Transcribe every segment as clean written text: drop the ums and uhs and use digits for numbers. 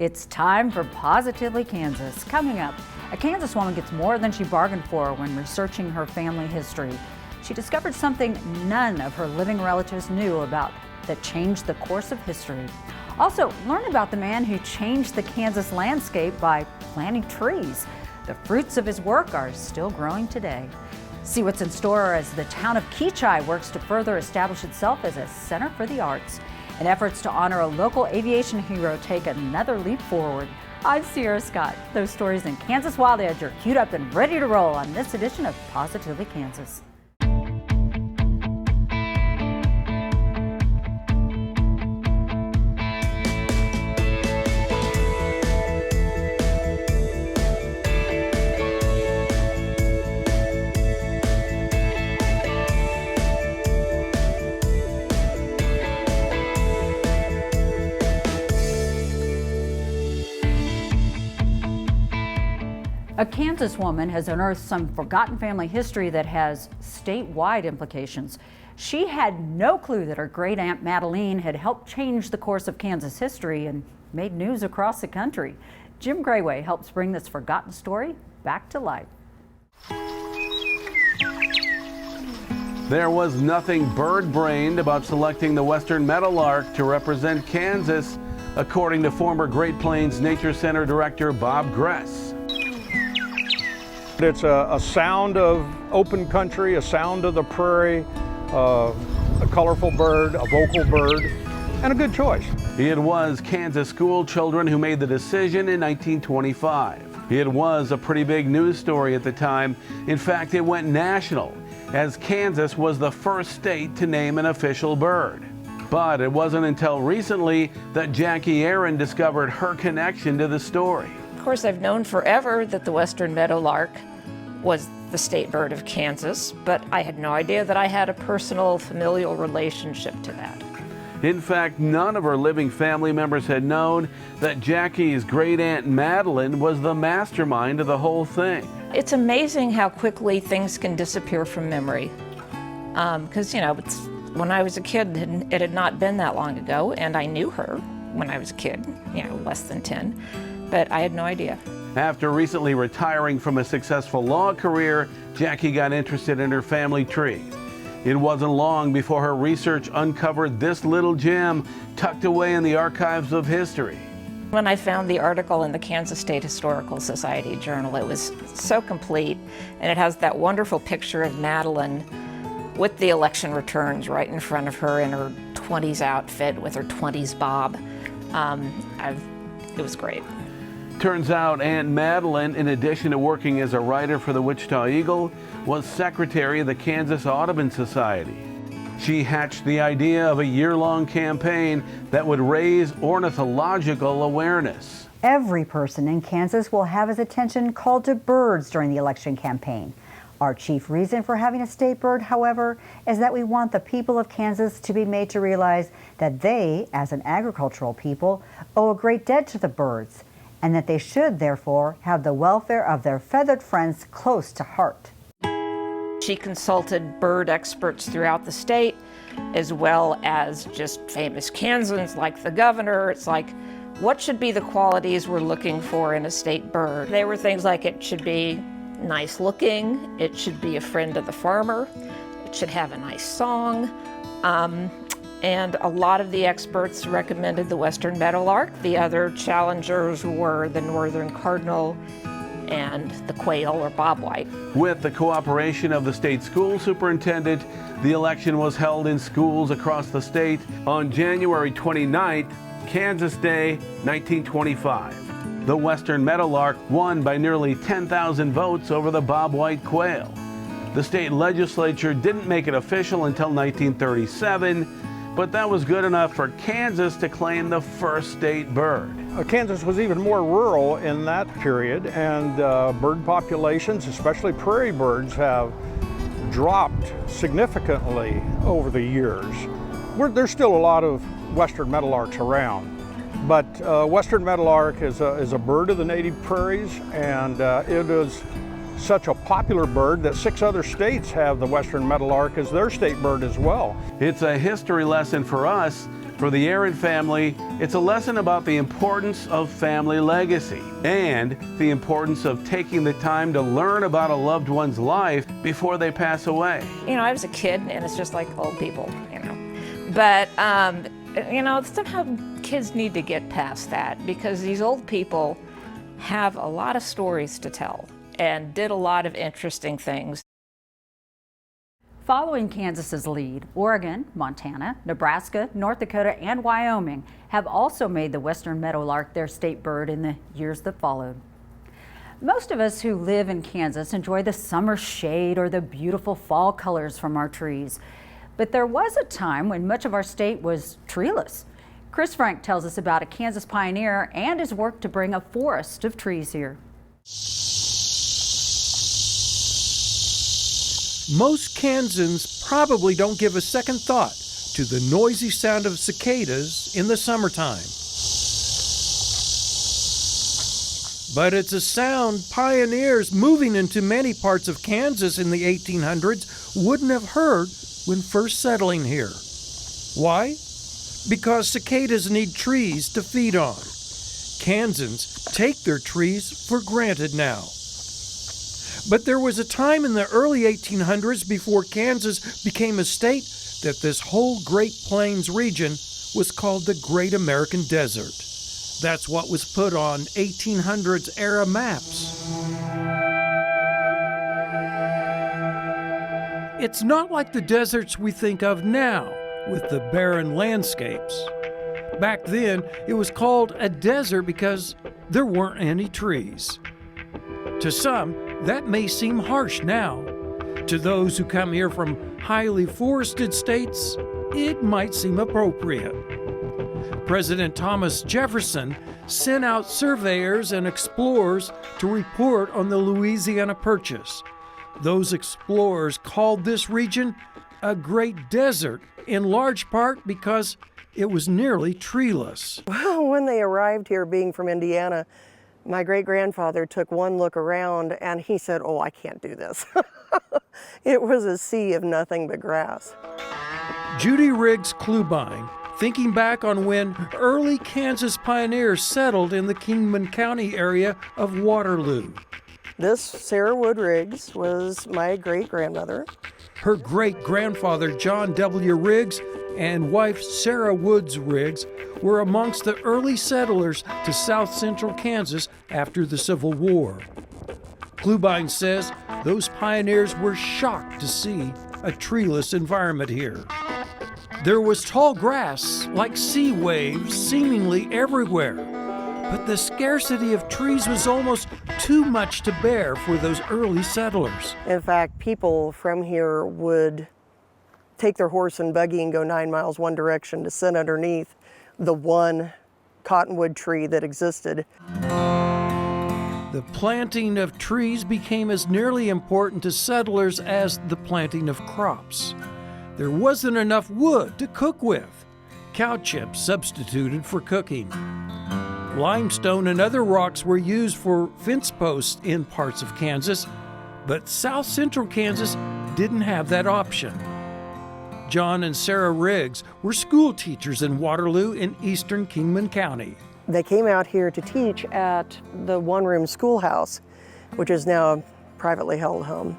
It's time for Positively Kansas. Coming up, a Kansas woman gets more than she bargained for when researching her family history. She discovered something none of her living relatives knew about that changed the course of history. Also, learn about the man who changed the Kansas landscape by planting trees. The fruits of his work are still growing today. See what's in store as the town of Wichita works to further establish itself as a center for the arts. And efforts to honor a local aviation hero take another leap forward. I'm Sierra Scott. Those stories in Kansas Wild Edge are queued up and ready to roll on this edition of Positively Kansas. A Kansas woman has unearthed some forgotten family history that has statewide implications. She had no clue that her great-aunt Madeline had helped change the course of Kansas history and made news across the country. Jim Grayway helps bring this forgotten story back to life. There was nothing bird-brained about selecting the western meadowlark to represent Kansas, according to former Great Plains Nature Center Director Bob Gress. It's a sound of open country, a sound of the prairie, a colorful bird, a vocal bird, and a good choice. It was Kansas school children who made the decision in 1925. It was a pretty big news story at the time. In fact, it went national, as Kansas was the first state to name an official bird. But it wasn't until recently that Jackie Aaron discovered her connection to the story. Of course, I've known forever that the western meadowlark was the state bird of Kansas, but I had no idea that I had a personal, familial relationship to that. In fact, none of her living family members had known that Jackie's great-aunt Madeline was the mastermind of the whole thing. It's amazing how quickly things can disappear from memory. Because, when I was a kid, it had not been that long ago, and I knew her when I was a kid, less than 10, but I had no idea. After recently retiring from a successful law career, Jackie got interested in her family tree. It wasn't long before her research uncovered this little gem tucked away in the archives of history. When I found the article in the Kansas State Historical Society Journal, it was so complete, and it has that wonderful picture of Madeline with the election returns right in front of her in her 20s outfit with her 20s bob. It was great. Turns out Aunt Madeline, in addition to working as a writer for the Wichita Eagle, was secretary of the Kansas Audubon Society. She hatched the idea of a year-long campaign that would raise ornithological awareness. Every person in Kansas will have his attention called to birds during the election campaign. Our chief reason for having a state bird, however, is that we want the people of Kansas to be made to realize that they, as an agricultural people, owe a great debt to the birds, and that they should, therefore, have the welfare of their feathered friends close to heart. She consulted bird experts throughout the state, as well as just famous Kansans like the governor. It's like, what should be the qualities we're looking for in a state bird? They were things like it should be nice looking, it should be a friend of the farmer, it should have a nice song, and a lot of the experts recommended the western meadowlark. The other challengers were the northern cardinal and the quail or bobwhite. With the cooperation of the state school superintendent, the election was held in schools across the state on January 29th, Kansas Day, 1925. The western meadowlark won by nearly 10,000 votes over the bobwhite quail. The state legislature didn't make it official until 1937, but that was good enough for Kansas to claim the first state bird. Kansas was even more rural in that period, and bird populations, especially prairie birds, have dropped significantly over the years. There's still a lot of western meadowlarks around, but western meadowlark is a bird of the native prairies, and it is such a popular bird that 6 other states have the western meadowlark as their state bird as well. It's a history lesson for us For the Aaron family, it's a lesson about the importance of family legacy and the importance of taking the time to learn about a loved one's life before they pass away. You know, I was a kid, and it's just like old people, you know. But, you know, somehow kids need to get past that, because these old people have a lot of stories to tell and did a lot of interesting things. Following Kansas's lead, Oregon, Montana, Nebraska, North Dakota, and Wyoming have also made the western meadowlark their state bird in the years that followed. Most of us who live in Kansas enjoy the summer shade or the beautiful fall colors from our trees. But there was a time when much of our state was treeless. Chris Frank tells us about a Kansas pioneer and his work to bring a forest of trees here. Most Kansans probably don't give a second thought to the noisy sound of cicadas in the summertime. But it's a sound pioneers moving into many parts of Kansas in the 1800s wouldn't have heard when first settling here. Why? Because cicadas need trees to feed on. Kansans take their trees for granted now. But there was a time in the early 1800s, before Kansas became a state, that this whole Great Plains region was called the Great American Desert. That's what was put on 1800s era maps. It's not like the deserts we think of now, with the barren landscapes. Back then, it was called a desert because there weren't any trees. To some, that may seem harsh now. To those who come here from highly forested states, it might seem appropriate. President Thomas Jefferson sent out surveyors and explorers to report on the Louisiana Purchase. Those explorers called this region a great desert, in large part because it was nearly treeless. Well, when they arrived here, being from Indiana, my great-grandfather took one look around and he said, "Oh, I can't do this." It was a sea of nothing but grass. Judy Riggs Klubine, thinking back on when early Kansas pioneers settled in the Kingman County area of Waterloo. This Sarah Wood Riggs was my great-grandmother. Her great-grandfather, John W. Riggs, and wife Sarah Woods Riggs were amongst the early settlers to south central Kansas after the Civil War. Klubine says those pioneers were shocked to see a treeless environment here. There was tall grass like sea waves seemingly everywhere, but the scarcity of trees was almost too much to bear for those early settlers. In fact, people from here would take their horse and buggy and go 9 miles one direction to sit underneath the one cottonwood tree that existed. The planting of trees became as nearly important to settlers as the planting of crops. There wasn't enough wood to cook with. Cow chips substituted for cooking. Limestone and other rocks were used for fence posts in parts of Kansas, but south central Kansas didn't have that option. John and Sarah Riggs were school teachers in Waterloo in eastern Kingman County. They came out here to teach at the one-room schoolhouse, which is now a privately held home.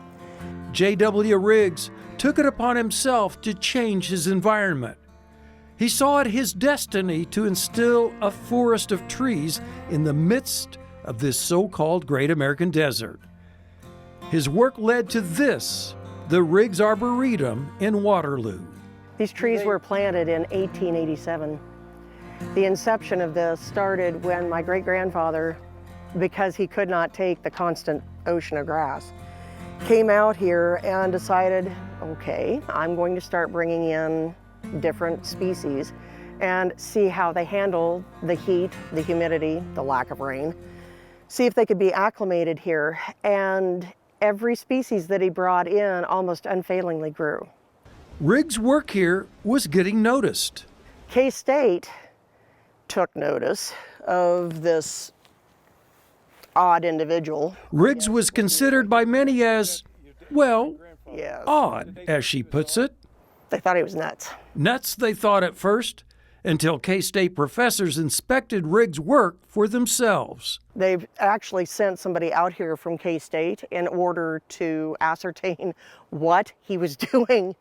J.W. Riggs took it upon himself to change his environment. He saw it his destiny to instill a forest of trees in the midst of this so-called Great American Desert. His work led to this, the Riggs Arboretum in Waterloo. These trees were planted in 1887. The inception of this started when my great-grandfather, because he could not take the constant ocean of grass, came out here and decided, okay, I'm going to start bringing in different species and see how they handle the heat, the humidity, the lack of rain, see if they could be acclimated here. And every species that he brought in almost unfailingly grew. Riggs' work here was getting noticed. K-State took notice of this odd individual. Riggs was considered by many as, well, Yeah, odd, as she puts it. they thought he was nuts. Nuts, they thought at first, until K-State professors inspected Riggs' work for themselves. They've actually sent somebody out here from K-State in order to ascertain what he was doing.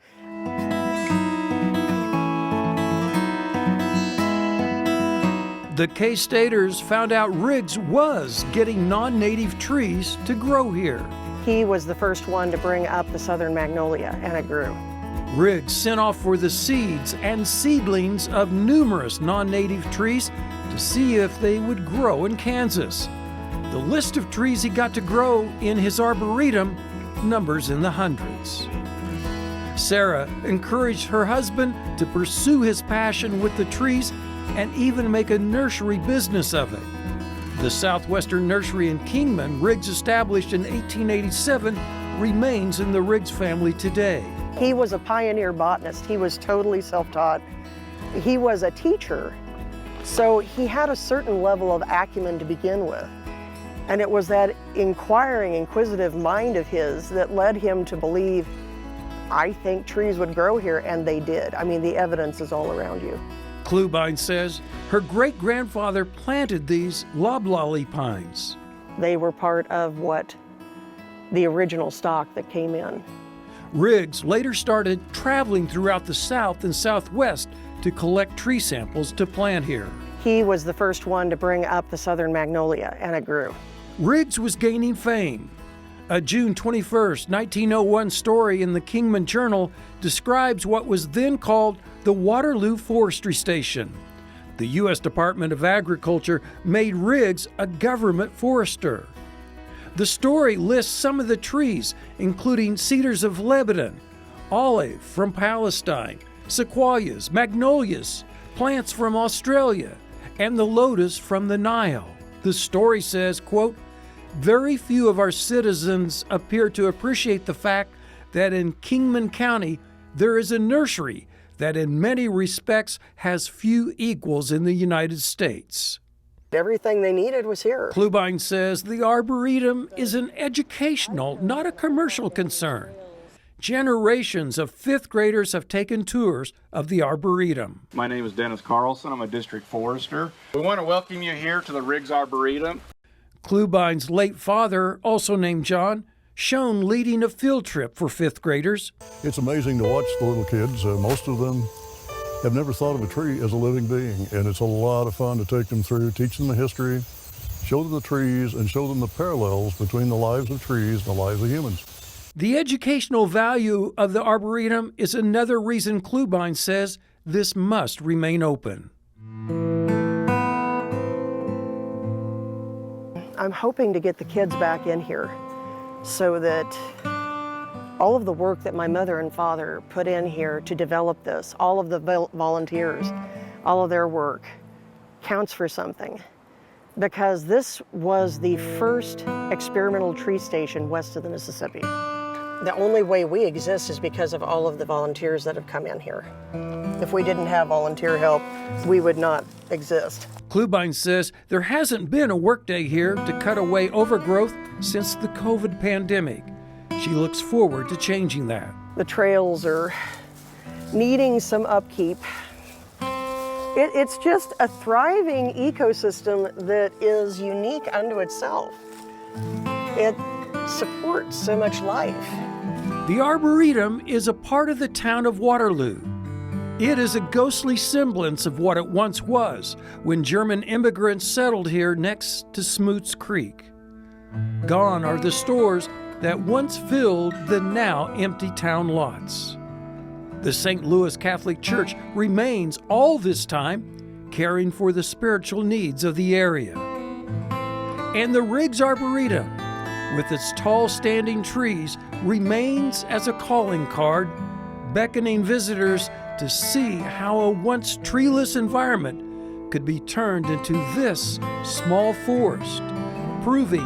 The K-Staters found out Riggs was getting non-native trees to grow here. He was the first one to bring up the southern magnolia, and it grew. Riggs sent off for the seeds and seedlings of numerous non-native trees to see if they would grow in Kansas. The list of trees he got to grow in his arboretum numbers in the hundreds. Sarah encouraged her husband to pursue his passion with the trees and even make a nursery business of it. The Southwestern Nursery in Kingman, Riggs established in 1887, remains in the Riggs family today. He was a pioneer botanist. He was totally self-taught. He was a teacher, so he had a certain level of acumen to begin with. And it was that inquiring, inquisitive mind of his that led him to believe, I think trees would grow here, and they did. I mean, the evidence is all around you. Klubine says her great-grandfather planted these loblolly pines. They were part of what the original stock that came in. Riggs later started traveling throughout the South and Southwest to collect tree samples to plant here. He was the first one to bring up the southern magnolia, and it grew. Riggs was gaining fame. A June 21, 1901 story in the Kingman Journal describes what was then called the Waterloo Forestry Station. The U.S. Department of Agriculture made Riggs a government forester. The story lists some of the trees, including cedars of Lebanon, olive from Palestine, sequoias, magnolias, plants from Australia, and the lotus from the Nile. The story says, quote, very few of our citizens appear to appreciate the fact that in Kingman County there is a nursery that in many respects has few equals in the United States. Everything they needed was here. Klubine says the Arboretum is an educational, not a commercial concern. Generations of fifth graders have taken tours of the Arboretum. My name is Dennis Carlson. I'm a district forester. We want to welcome you here to the Riggs Arboretum. Klubine's late father, also named John, shown leading a field trip for fifth graders. It's amazing to watch the little kids. Most of them have never thought of a tree as a living being, and it's a lot of fun to take them through, teach them the history, show them the trees, and show them the parallels between the lives of trees and the lives of humans. The educational value of the Arboretum is another reason Klubine says this must remain open. I'm hoping to get the kids back in here so that all of the work that my mother and father put in here to develop this, all of the volunteers, all of their work counts for something. Because this was the first experimental tree station west of the Mississippi. The only way we exist is because of all of the volunteers that have come in here. If we didn't have volunteer help, we would not exist. Klubine says there hasn't been a workday here to cut away overgrowth since the COVID pandemic. She looks forward to changing that. The trails are needing some upkeep. It's just a thriving ecosystem that is unique unto itself. It supports so much life. The Arboretum is a part of the town of Waterloo. It is a ghostly semblance of what it once was when German immigrants settled here next to Smoots Creek. Gone are the stores that once filled the now empty town lots. The St. Louis Catholic Church remains all this time caring for the spiritual needs of the area. And the Riggs Arboretum, with its tall standing trees, remains as a calling card, beckoning visitors to see how a once treeless environment could be turned into this small forest, proving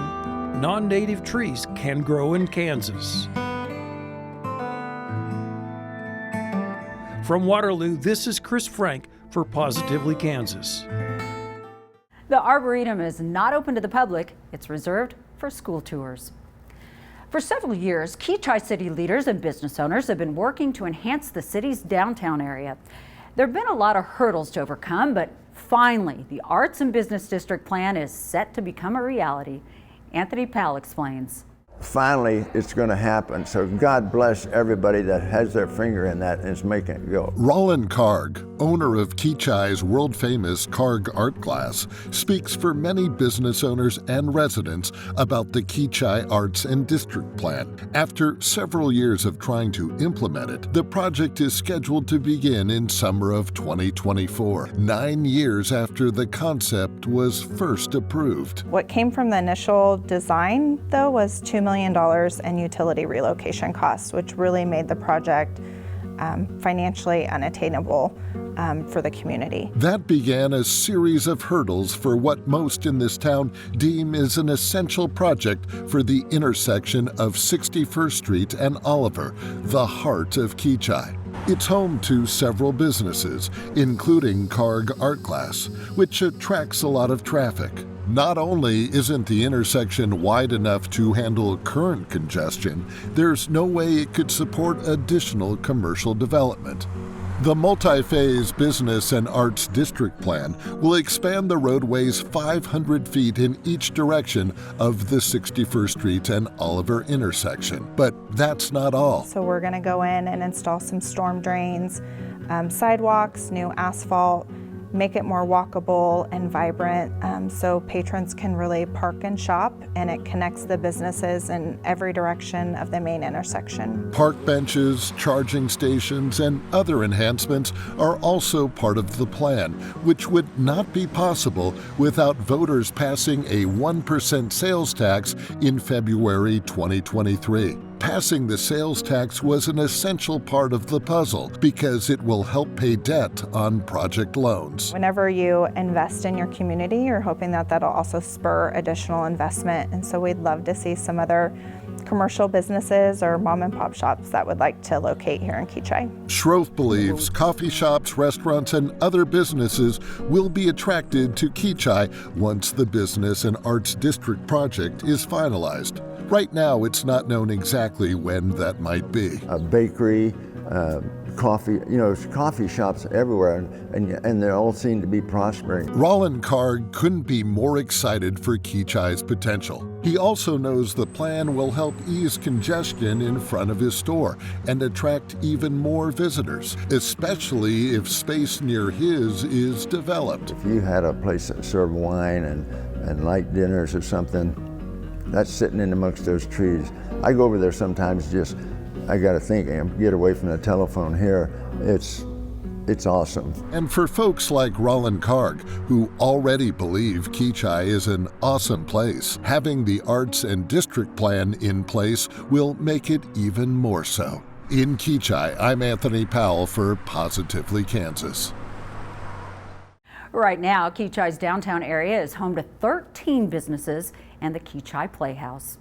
non-native trees can grow in Kansas. From Waterloo, this is Chris Frank for Positively Kansas. The Arboretum is not open to the public. It's reserved for school tours. For several years, key Tri-City leaders and business owners have been working to enhance the city's downtown area. There have been a lot of hurdles to overcome, but finally, the Arts and Business District plan is set to become a reality. Anthony Powell explains. Finally, it's going to happen. So God bless everybody that has their finger in that and is making it go. Roland Karg, owner of Keachai's world-famous Karg Art Glass, speaks for many business owners and residents about the Keachai Arts and District Plan. After several years of trying to implement it, the project is scheduled to begin in summer of 2024, 9 years after the concept was first approved. What came from the initial design, though, was $2 million in utility relocation costs, which really made the project financially unattainable for the community. That began a series of hurdles for what most in this town deem is an essential project for the intersection of 61st Street and Oliver, the heart of Keachai. It's home to several businesses, including Karg Art Glass, which attracts a lot of traffic. Not only isn't the intersection wide enough to handle current congestion, there's no way it could support additional commercial development. The multi-phase Business and Arts District Plan will expand the roadways 500 feet in each direction of the 61st Street and Oliver intersection. But that's not all. So we're going to go in and install some storm drains, sidewalks, new asphalt, make it more walkable and vibrant so patrons can really park and shop, and it connects the businesses in every direction of the main intersection. Park benches, charging stations, and other enhancements are also part of the plan, which would not be possible without voters passing a 1% sales tax in February 2023. Passing the sales tax was an essential part of the puzzle because it will help pay debt on project loans. Whenever you invest in your community, you're hoping that that'll also spur additional investment. And so we'd love to see some other commercial businesses or mom and pop shops that would like to locate here in Keachai. Schroef believes coffee shops, restaurants, and other businesses will be attracted to Keachai once the Business and Arts District project is finalized. Right now, it's not known exactly when that might be. A bakery, coffee, coffee shops everywhere, and they all seem to be prospering. Roland Karg couldn't be more excited for Keachai's potential. He also knows the plan will help ease congestion in front of his store and attract even more visitors, especially if space near his is developed. If you had a place that served wine and light dinners or something, that's sitting in amongst those trees. I go over there sometimes, I gotta think, get away from the telephone here. It's awesome. And for folks like Roland Karg, who already believe Keachai is an awesome place, having the Arts and District Plan in place will make it even more so. In Keachai, I'm Anthony Powell for Positively Kansas. Right now, Keachai's downtown area is home to 13 businesses and the Keachai Playhouse.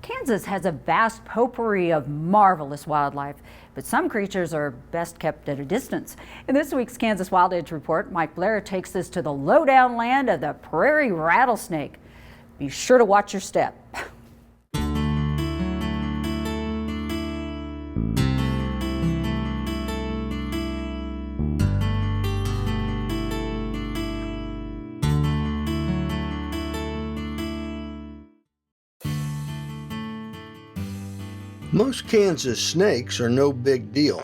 Kansas has a vast potpourri of marvelous wildlife, but some creatures are best kept at a distance. In this week's Kansas Wild Edge Report, Mike Blair takes us to the lowdown land of the prairie rattlesnake. Be sure to watch your step. Most Kansas snakes are no big deal.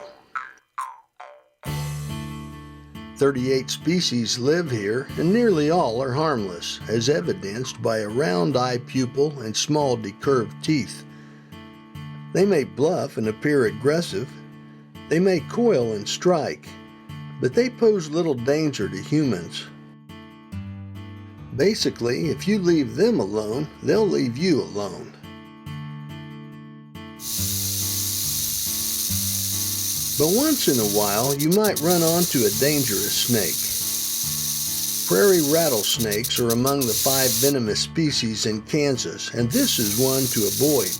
38 species live here, and nearly all are harmless, as evidenced by a round eye pupil and small decurved teeth. They may bluff and appear aggressive. They may coil and strike, but they pose little danger to humans. Basically, if you leave them alone, they'll leave you alone. But once in a while, you might run onto a dangerous snake. Prairie rattlesnakes are among the 5 venomous species in Kansas, and this is one to avoid.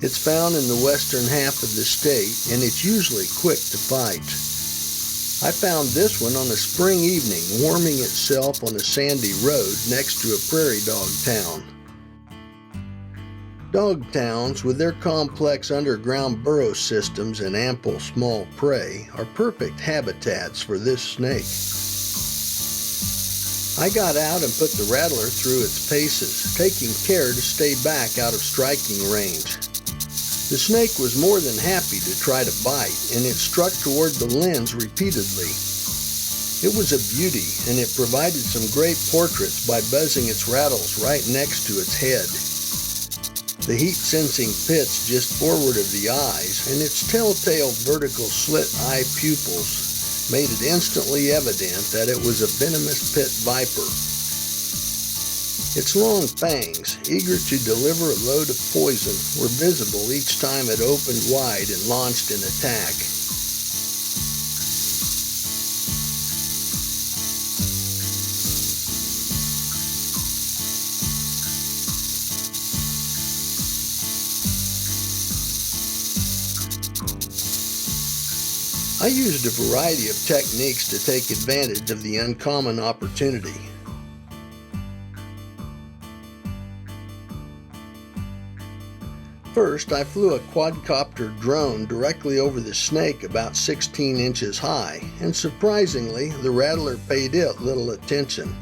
It's found in the western half of the state, and it's usually quick to fight. I found this one on a spring evening, warming itself on a sandy road next to a prairie dog town. Dog towns, with their complex underground burrow systems and ample small prey, are perfect habitats for this snake. I got out and put the rattler through its paces, taking care to stay back out of striking range. The snake was more than happy to try to bite, and it struck toward the lens repeatedly. It was a beauty, and it provided some great portraits by buzzing its rattles right next to its head. The heat-sensing pits just forward of the eyes and its telltale vertical slit eye pupils made it instantly evident that it was a venomous pit viper. Its long fangs, eager to deliver a load of poison, were visible each time it opened wide and launched an attack. I used a variety of techniques to take advantage of the uncommon opportunity. First, I flew a quadcopter drone directly over the snake about 16 inches high, and surprisingly, the rattler paid it little attention.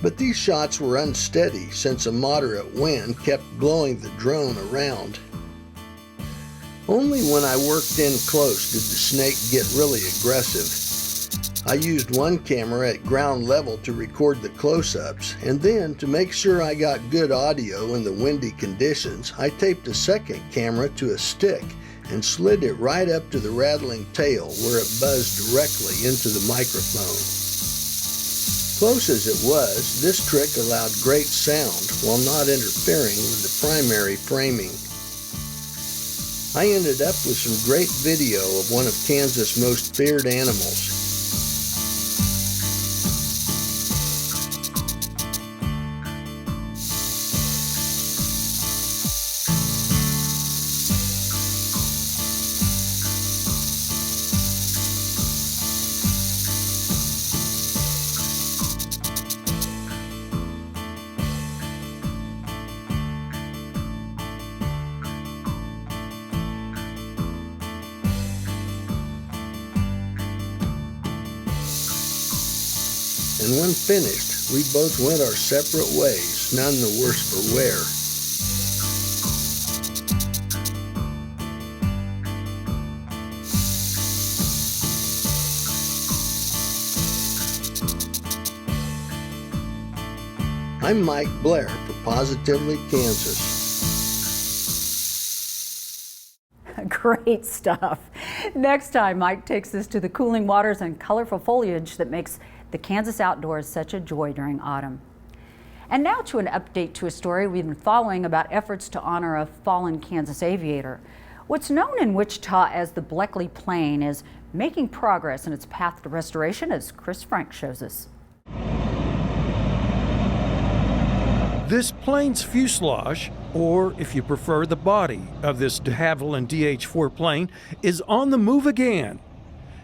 But these shots were unsteady since a moderate wind kept blowing the drone around. Only when I worked in close did the snake get really aggressive. I used one camera at ground level to record the close-ups, and then, to make sure I got good audio in the windy conditions, I taped a second camera to a stick and slid it right up to the rattling tail where it buzzed directly into the microphone. Close as it was, this trick allowed great sound while not interfering with the primary framing. I ended up with some great video of one of Kansas' most feared animals. And when finished, we both went our separate ways, none the worse for wear. I'm Mike Blair for Positively Kansas. Great stuff. Next time, Mike takes us to the cooling waters and colorful foliage that makes the Kansas outdoors such a joy during autumn. And now to an update to a story we've been following about efforts to honor a fallen Kansas aviator. What's known in Wichita as the Bleckley Plane is making progress in its path to restoration, as Chris Frank shows us. This plane's fuselage, or if you prefer the body of this de Havilland DH-4 plane, is on the move again.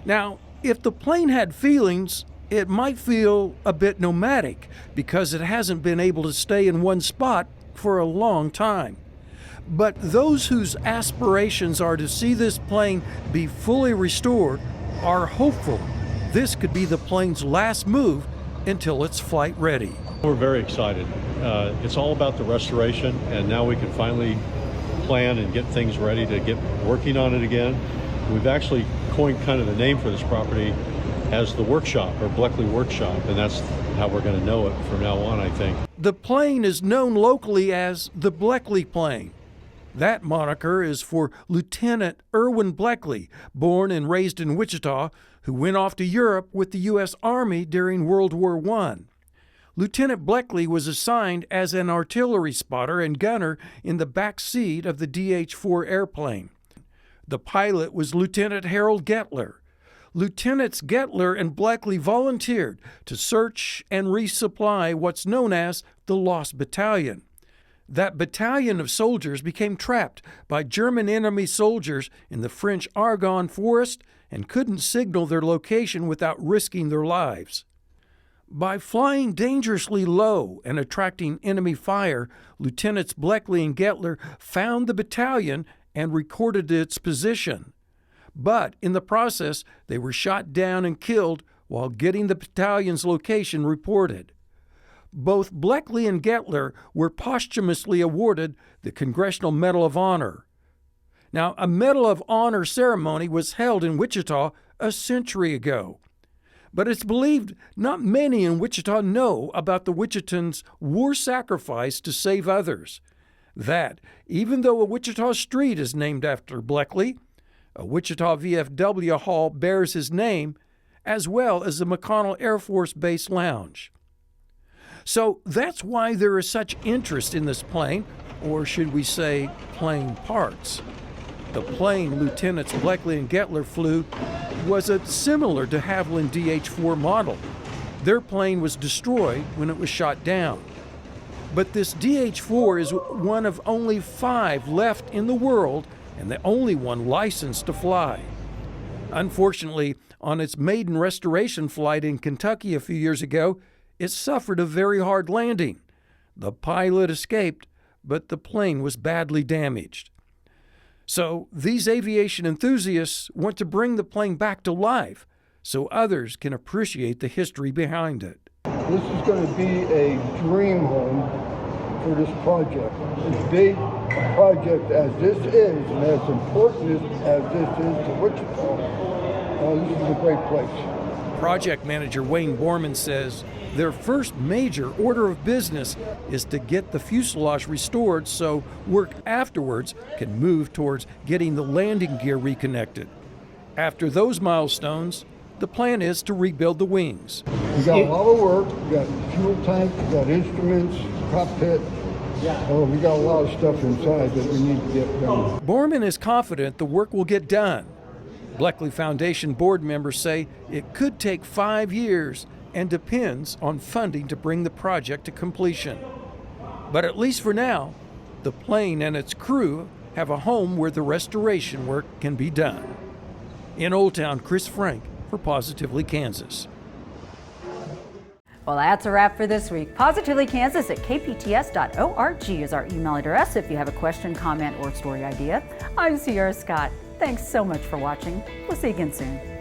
Now, if the plane had feelings, it might feel a bit nomadic because it hasn't been able to stay in one spot for a long time. But those whose aspirations are to see this plane be fully restored are hopeful this could be the plane's last move until it's flight ready. We're very excited. It's all about the restoration, and now we can finally plan and get things ready to get working on it again. We've actually coined kind of the name for this property as the workshop, or Bleckley Workshop, and that's how we're going to know it from now on, I think. The plane is known locally as the Bleckley Plane. That moniker is for Lieutenant Irwin Bleckley, born and raised in Wichita, who went off to Europe with the U.S. Army during World War I. Lieutenant Bleckley was assigned as an artillery spotter and gunner in the back seat of the DH-4 airplane. The pilot was Lieutenant Harold Gettler. Lieutenants Gettler and Bleckley volunteered to search and resupply what's known as the Lost Battalion. That battalion of soldiers became trapped by German enemy soldiers in the French Argonne forest and couldn't signal their location without risking their lives. By flying dangerously low and attracting enemy fire, Lieutenants Bleckley and Gettler found the battalion and recorded its position. But in the process, they were shot down and killed while getting the battalion's location reported. Both Bleckley and Gettler were posthumously awarded the Congressional Medal of Honor. Now, a Medal of Honor ceremony was held in Wichita a century ago. But it's believed not many in Wichita know about the Wichitans' war sacrifice to save others. That, even though a Wichita street is named after Bleckley, a Wichita VFW hall bears his name, as well as the McConnell Air Force Base Lounge. So that's why there is such interest in this plane, or should we say plane parts. The plane Lieutenants Bleckley and Gettler flew was similar to Haviland DH-4 model. Their plane was destroyed when it was shot down. But this DH-4 is one of only 5 left in the world and the only one licensed to fly. Unfortunately, on its maiden restoration flight in Kentucky a few years ago, it suffered a very hard landing. The pilot escaped, but the plane was badly damaged. So these aviation enthusiasts want to bring the plane back to life so others can appreciate the history behind it. This is going to be a dream home for this project. As big a project as this is, and as important as this is to Wichita, this is a great place. Project manager Wayne Borman says their first major order of business is to get the fuselage restored so work afterwards can move towards getting the landing gear reconnected. After those milestones, the plan is to rebuild the wings. We got a lot of work. We got fuel tank, we got instruments, cockpit. We got a lot of stuff inside that we need to get done. Borman is confident the work will get done. Bleckley Foundation board members say it could take 5 years and depends on funding to bring the project to completion. But at least for now, the plane and its crew have a home where the restoration work can be done. In Old Town, Chris Frank for Positively Kansas. Well, that's a wrap for this week. Positively Kansas at kpts.org is our email address if you have a question, comment, or story idea. I'm Sierra Scott. Thanks so much for watching. We'll see you again soon.